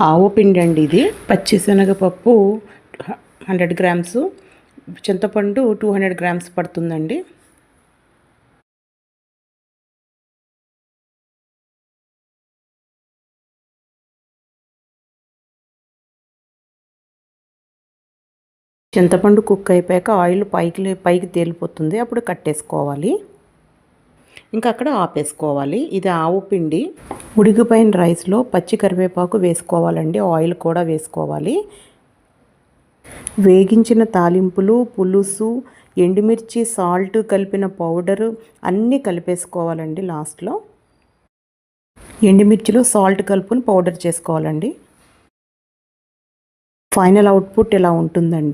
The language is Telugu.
ఆవు పిండి అండి ఇది. పచ్చిశనగపప్పు 100 గ్రామ్స్, చింతపండు 200 గ్రామ్స్ పడుతుందండి. చింతపండు కుక్ అయిపోయాక ఆయిల్ పైకి తేలిపోతుంది, అప్పుడు కట్టేసుకోవాలి. ఇంకా అక్కడ ఆపేసుకోవాలి. ఇది ఆవు పిండి. ఉడికిపోయిన రైస్లో పచ్చి కరివేపాకు వేసుకోవాలండి, ఆయిల్ కూడా వేసుకోవాలి. వేగించిన తాలింపులు, పులుసు, ఎండుమిర్చి, సాల్ట్ కలిపిన పౌడరు అన్నీ కలిపేసుకోవాలండి. లాస్ట్లో ఎండుమిర్చిలో సాల్ట్ కలుపుని పౌడర్ చేసుకోవాలండి. ఫైనల్ అవుట్పుట్ ఇలా ఉంటుందండి.